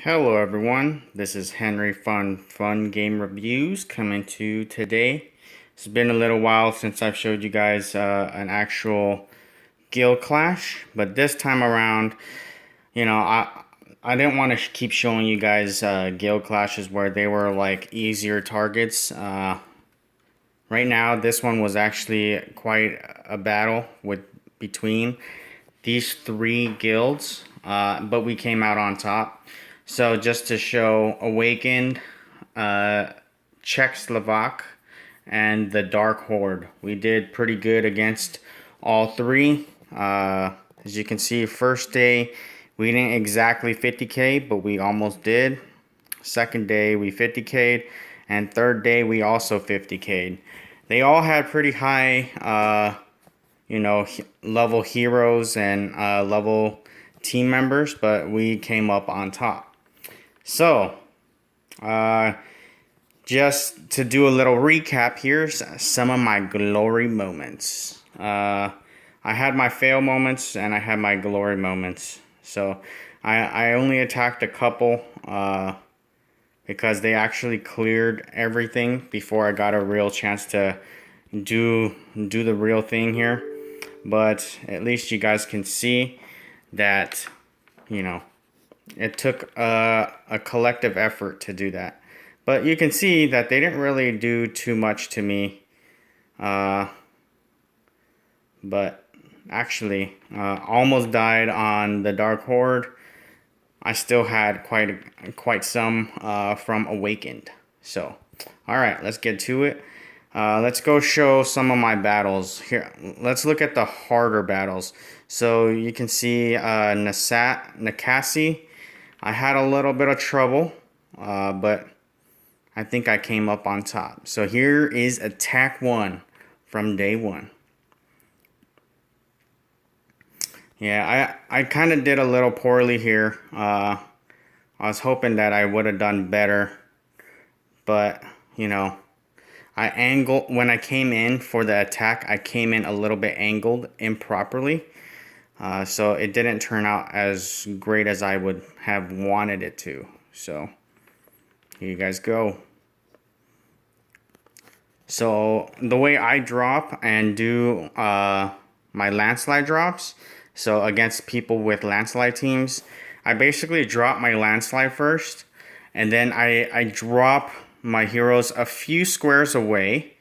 Hello everyone, this is Henry Fun Game Reviews coming to you today. It's been a little while since I've showed you guys an actual guild clash, but this time around, I didn't want to keep showing you guys guild clashes where they were like easier targets. Right now, this one was actually quite a battle between these three guilds, but we came out on top. So just to show Awakened, Czech Slovak, and the Dark Horde, we did pretty good against all three. As you can see, first day we didn't exactly 50k, but we almost did. Second day we 50k'd, and third day we also 50k'd. They all had pretty high, level heroes and level team members, but we came up on top. So, just to do a little recap, here's some of my glory moments. I had my fail moments and I had my glory moments. So, I only attacked a couple because they actually cleared everything before I got a real chance to do the real thing here. But at least you guys can see that, it took a collective effort to do that. But you can see that they didn't really do too much to me. But actually, almost died on the Dark Horde. I still had quite some from Awakened. So, alright, let's get to it. Let's go show some of my battles. Here, let's look at the harder battles. So you can see Nakasi. I had a little bit of trouble, but I think I came up on top. So here is attack 1 from day 1. Yeah, I kind of did a little poorly here. I was hoping that I would have done better, but I angled when I came in for the attack. I came in a little bit angled improperly. So it didn't turn out as great as I would have wanted it to. So here you guys go. So the way I drop and do my landslide drops, so against people with landslide teams, I basically drop my landslide first, and then I drop my heroes a few squares away,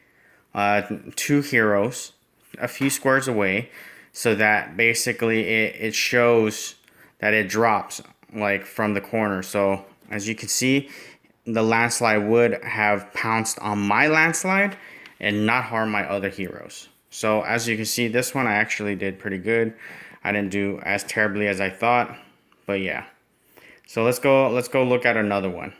2 heroes a few squares away, so that basically it shows that it drops like from the corner. So as you can see, the landslide would have pounced on my landslide and not harm my other heroes. So as you can see, this one I actually did pretty good. I didn't do as terribly as I thought, but yeah. So let's go look at another one.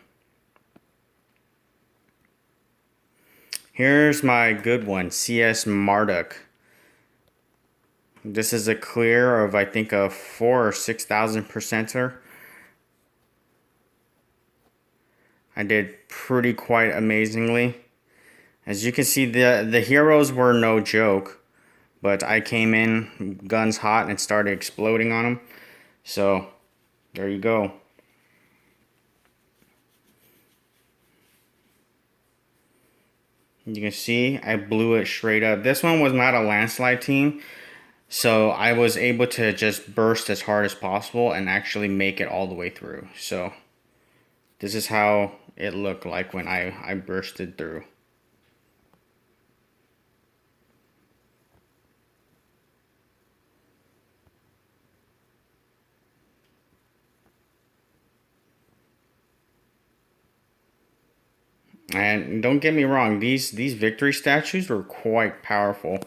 Here's my good one, CS Marduk. This is a clear of, I think, a 4,000 or 6,000 percenter. I did pretty quite amazingly. As you can see, the heroes were no joke, but I came in guns hot and started exploding on them. So there you go. You can see I blew it straight up. This one was not a landslide team, so I was able to just burst as hard as possible and actually make it all the way through. So this is how it looked like when I bursted through. And don't get me wrong, these victory statues were quite powerful.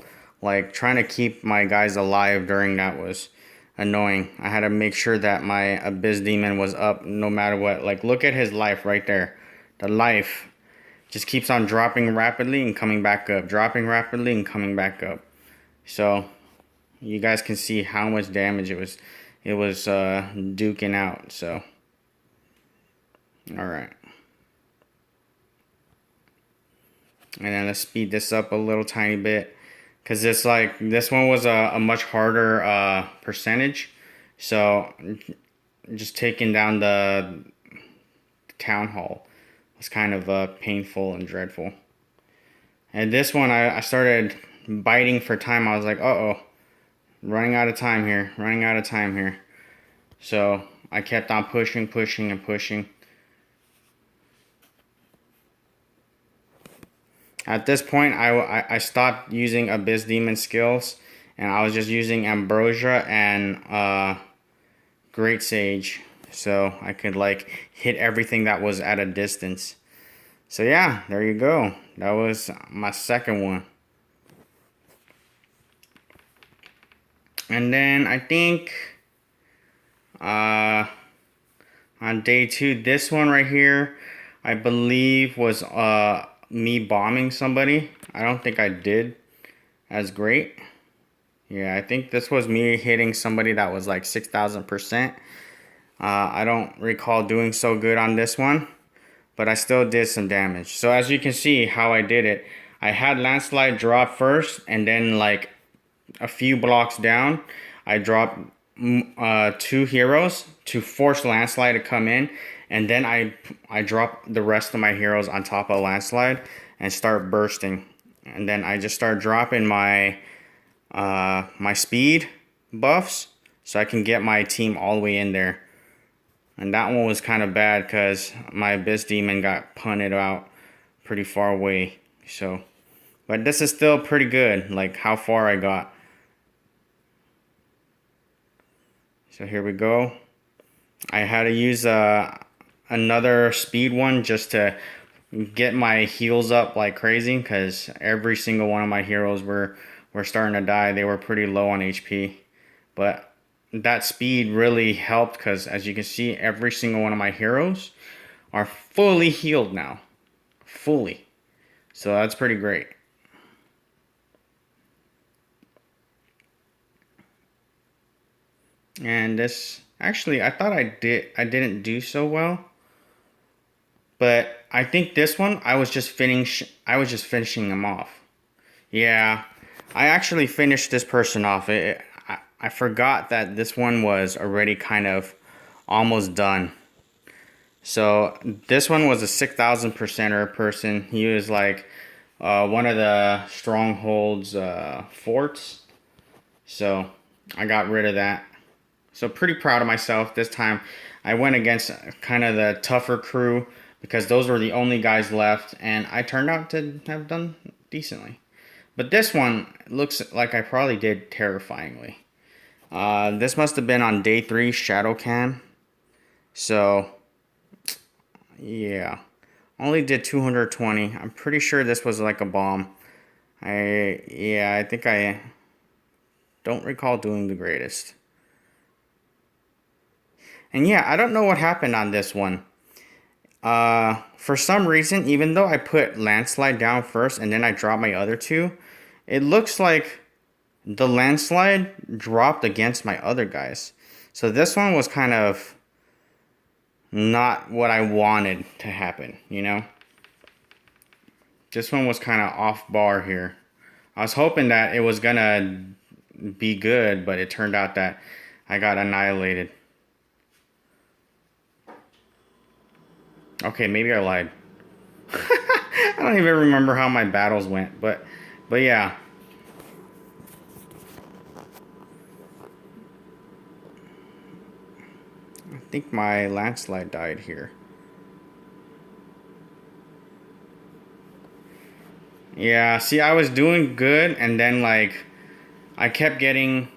Like, trying to keep my guys alive during that was annoying. I had to make sure that my Abyss Demon was up no matter what. Like, look at his life right there. The life just keeps on dropping rapidly and coming back up. Dropping rapidly and coming back up. So, you guys can see how much damage it was duking out. So, alright. And then let's speed this up a little tiny bit, because this one was a much harder percentage. So just taking down town hall. It was kind of painful and dreadful. And this one, I started biting for time. I was like, uh-oh, running out of time here, running out of time here. So I kept on pushing, pushing, and pushing. At this point, I stopped using Abyss Demon skills, and I was just using Ambrosia and Great Sage, so I could like hit everything that was at a distance. So yeah, there you go. That was my second one. And then I think on day 2, this one right here, I believe was me bombing somebody. I don't think I did as great. Yeah, I think this was me hitting somebody that was like 6,000%. I don't recall doing so good on this one, but I still did some damage. So as you can see how I did it, I had Landslide drop first, and then like a few blocks down, I dropped 2 heroes to force Landslide to come in, and then I drop the rest of my heroes on top of Landslide and start bursting. And then I just start dropping my my speed buffs so I can get my team all the way in there. And that one was kind of bad because my Abyss Demon got punted out pretty far away. So, but this is still pretty good, like how far I got. So here we go. I had to use another speed one just to get my heals up like crazy, because every single one of my heroes were starting to die. They were pretty low on HP. But that speed really helped, because as you can see, every single one of my heroes are fully healed now. Fully. So that's pretty great. And this, actually, I thought I didn't do so well. But I think this one, I was just finishing them off. Yeah, I actually finished this person off. I forgot that this one was already kind of almost done. So this one was a 6,000%er person. He was like one of the strongholds forts. So I got rid of that. So pretty proud of myself. This time I went against kind of the tougher crew, because those were the only guys left, and I turned out to have done decently. But this one looks like I probably did terrifyingly. This must have been on day 3 shadow cam. So yeah, only did 220. I'm pretty sure this was like a bomb. I think I don't recall doing the greatest. And yeah, I don't know what happened on this one. For some reason, even though I put Landslide down first and then I dropped my other 2, it looks like the Landslide dropped against my other guys. So this one was kind of not what I wanted to happen, you know? This one was kind of off bar here. I was hoping that it was gonna be good, but it turned out that I got annihilated. Okay, maybe I lied. I don't even remember how my battles went, but yeah. I think my Landslide died here. Yeah, see, I was doing good, and then like I kept getting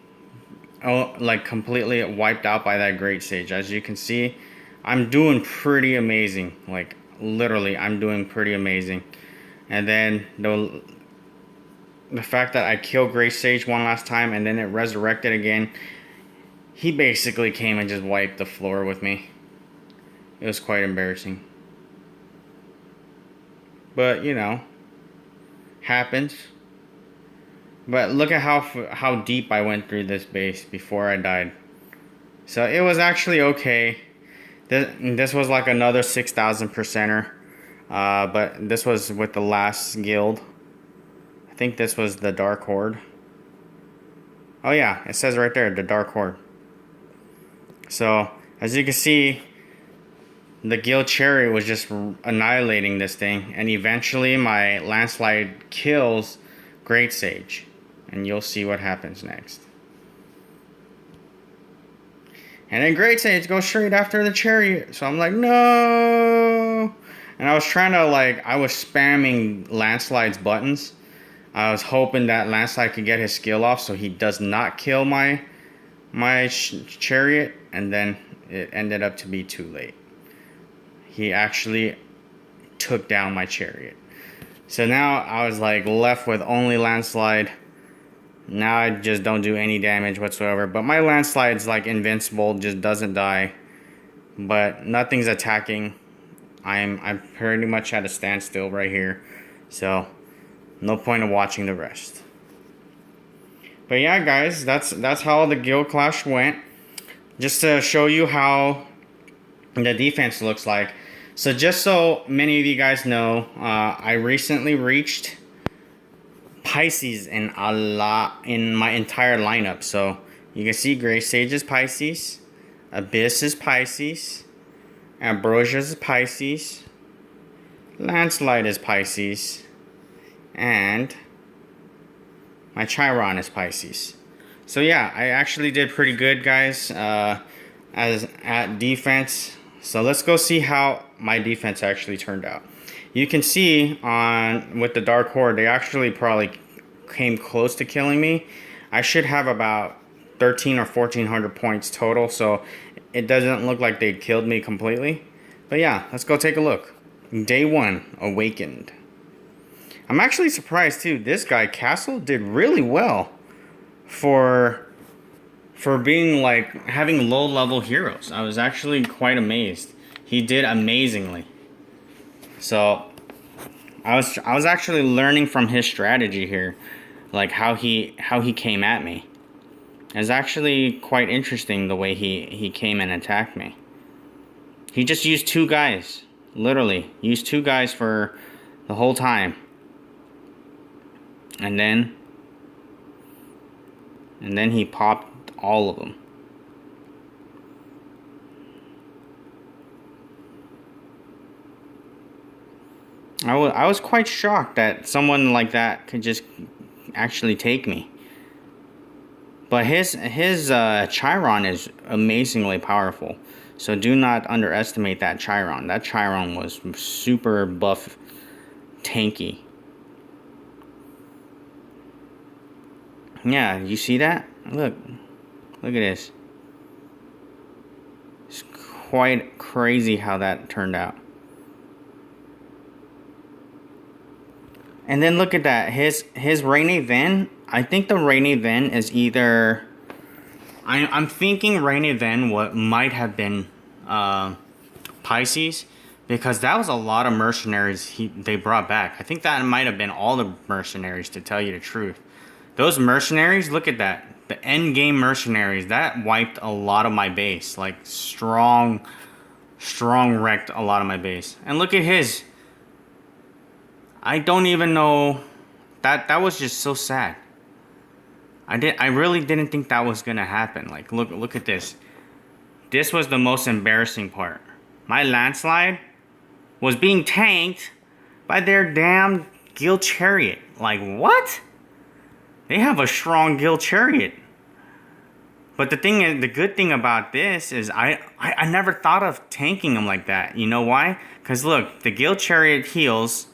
like completely wiped out by that Great Sage. As you can see, I'm doing pretty amazing. Like literally, I'm doing pretty amazing. And then the fact that I killed Great Sage one last time and then it resurrected again, he basically came and just wiped the floor with me. It was quite embarrassing. But you know, happens. But look at how deep I went through this base before I died. So it was actually okay. This was like another 6,000%er. But this was with the last guild. I think this was the Dark Horde. Oh yeah, it says right there, the Dark Horde. So, as you can see, the Gil Chariot was just annihilating this thing, and eventually my landslide kills Great Sage, and you'll see what happens next. And then Great Sage goes straight after the Chariot, so I'm like, no. And I was trying to, like, I was spamming Landslide's buttons. I was hoping that Landslide could get his skill off so he does not kill my Chariot, and then it ended up to be too late. He actually took down my Chariot. So now I was like left with only Landslide. Now I just don't do any damage whatsoever. But my Landslide's like invincible, just doesn't die. But nothing's attacking. I'm pretty much at a standstill right here. So no point of watching the rest. But yeah, guys, that's how the guild clash went. Just to show you how the defense looks like. So just so many of you guys know, I recently reached Pisces in my entire lineup. So you can see Grey Sage is Pisces, Abyss is Pisces, Ambrosia is Pisces, Landslide is Pisces, and my Chiron is Pisces. So yeah, I actually did pretty good, guys, as at defense. So let's go see how my defense actually turned out. You can see with the Dark Horde, they actually probably came close to killing me. I should have about 13 or 1400 points total, so it doesn't look like they killed me completely. But yeah, let's go take a look. Day 1, Awakened. I'm actually surprised too. This guy, Castle, did really well for being like having low level heroes. I was actually quite amazed. He did amazingly. So I was actually learning from his strategy here, like how he came at me. It's actually quite interesting the way he came and attacked me. He just used 2 guys, literally used 2 guys for the whole time, and then he popped all of them. I was quite shocked that someone like that could just actually take me. But his Chiron is amazingly powerful. So do not underestimate that Chiron. That Chiron was super buff, tanky. Yeah, you see that? Look at this. It's quite crazy how that turned out. And then look at that. His Rainy Ven. I think the Rainy Ven is either. I'm thinking Rainy Ven might have been Pisces, because that was a lot of mercenaries they brought back. I think that might have been all the mercenaries, to tell you the truth. Those mercenaries, look at that. The end game mercenaries, that wiped a lot of my base. Like strong wrecked a lot of my base. And look at his. I don't even know. That was just so sad. I really didn't think that was gonna happen. Like look at this. This was the most embarrassing part. My Landslide was being tanked by their damn Guild Chariot. Like what? They have a strong Guild Chariot. But the good thing about this is I never thought of tanking them like that. You know why? Because look, the Guild Chariot heals,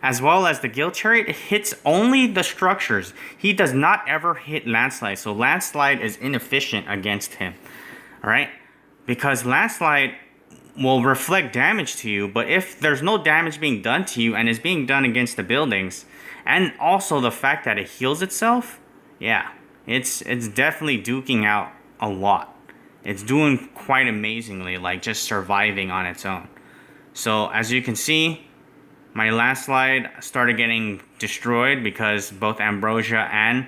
as well as the Guild Chariot hits only the structures. He does not ever hit Landslide. So Landslide is inefficient against him. Alright? Because Landslide will reflect damage to you, but if there's no damage being done to you and is being done against the buildings, and also the fact that it heals itself, yeah, it's definitely duking out a lot. It's doing quite amazingly, like just surviving on its own. So as you can see, my Landslide started getting destroyed because both Ambrosia and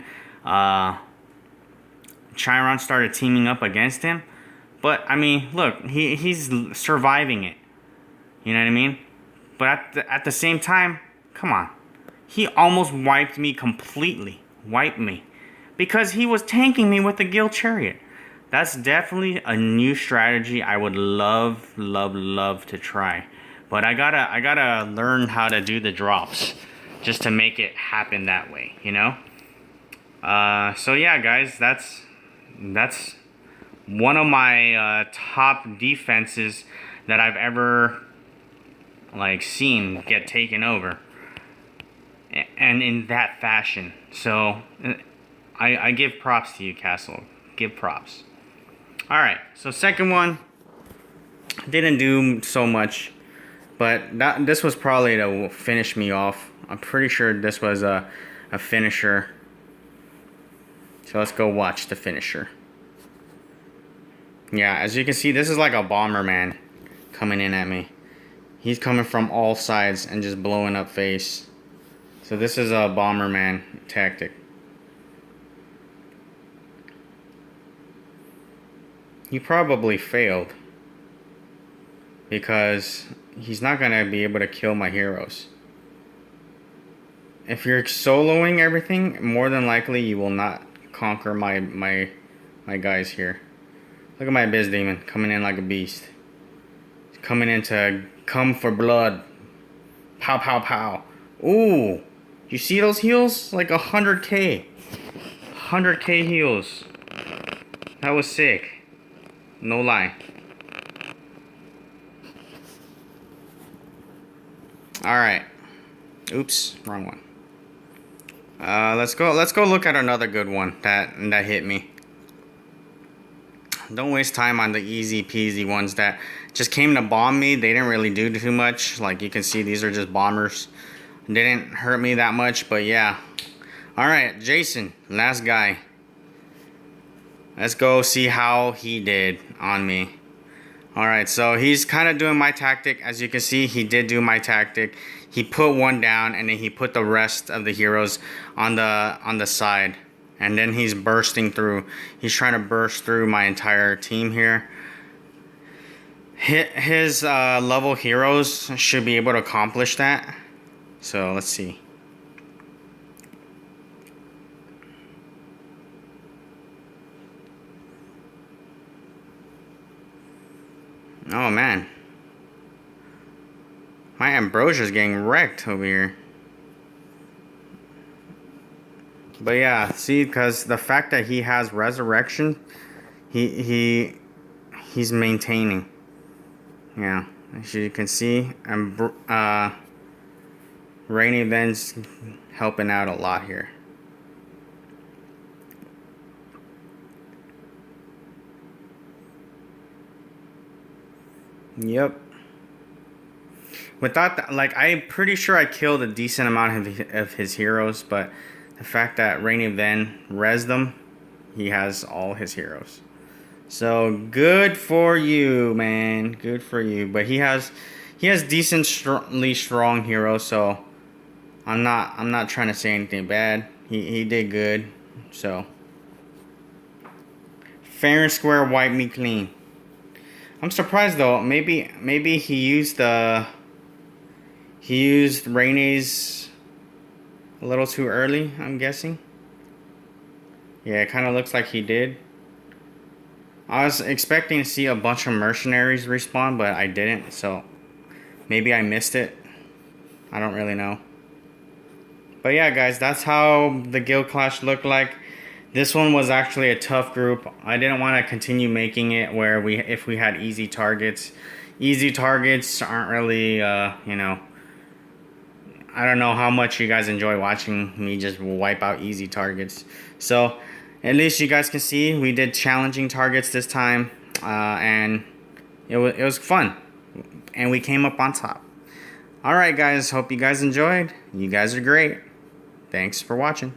Chiron started teaming up against him. But I mean, look, he's surviving it. You know what I mean? But at the same time, come on. He almost wiped me completely. Wiped me. Because he was tanking me with the Guild Chariot. That's definitely a new strategy I would love to try. But I gotta learn how to do the drops just to make it happen that way, you know? So yeah, guys, that's one of my top defenses that I've ever like seen get taken over, and in that fashion. So I give props to you, Castle. Give props. All right, so second one didn't do so much, but this was probably to finish me off. I'm pretty sure this was a finisher. So let's go watch the finisher. Yeah, as you can see, this is like a bomber man coming in at me. He's coming from all sides and just blowing up face. So this is a bomber man tactic. He probably failed because he's not gonna be able to kill my heroes. If you're soloing everything, more than likely you will not conquer my guys here. Look at my Biz Demon coming in like a beast. He's coming in to come for blood. Pow pow pow. Ooh, you see those heals? Like 100k. 100k heals. That was sick. No lie. Alright. Oops, wrong one. Let's go look at another good one that hit me. Don't waste time on the easy peasy ones that just came to bomb me. They didn't really do too much. Like you can see, these are just bombers. They didn't hurt me that much, but yeah. Alright, Jason, last guy. Let's go see how he did on me. Alright, so he's kind of doing my tactic. As you can see, he did do my tactic. He put one down and then he put the rest of the heroes on the side. And then he's bursting through. He's trying to burst through my entire team here. His level heroes should be able to accomplish that. So let's see. Oh man. My Ambrosia's getting wrecked over here. But yeah, see, because the fact that he has resurrection, he's maintaining. Yeah, as you can see, Rainy Ven's helping out a lot here. Yep. Without that, like, I'm pretty sure I killed a decent amount of his heroes, but the fact that Rainy Ven rezzed them, he has all his heroes. So good for you, man. Good for you. But he has decently strong heroes, so I'm not trying to say anything bad. He did good. So fair and square, wipe me clean. I'm surprised though. Maybe he used Rainy's a little too early, I'm guessing. Yeah, it kind of looks like he did. I was expecting to see a bunch of mercenaries respawn, but I didn't, so maybe I missed it. I don't really know. But yeah, guys, that's how the guild clash looked like. This one was actually a tough group. I didn't want to continue making it where if we had easy targets. Easy targets aren't really, you know, I don't know how much you guys enjoy watching me just wipe out easy targets. So at least you guys can see we did challenging targets this time, and it was fun, and we came up on top. Alright guys, hope you guys enjoyed. You guys are great. Thanks for watching.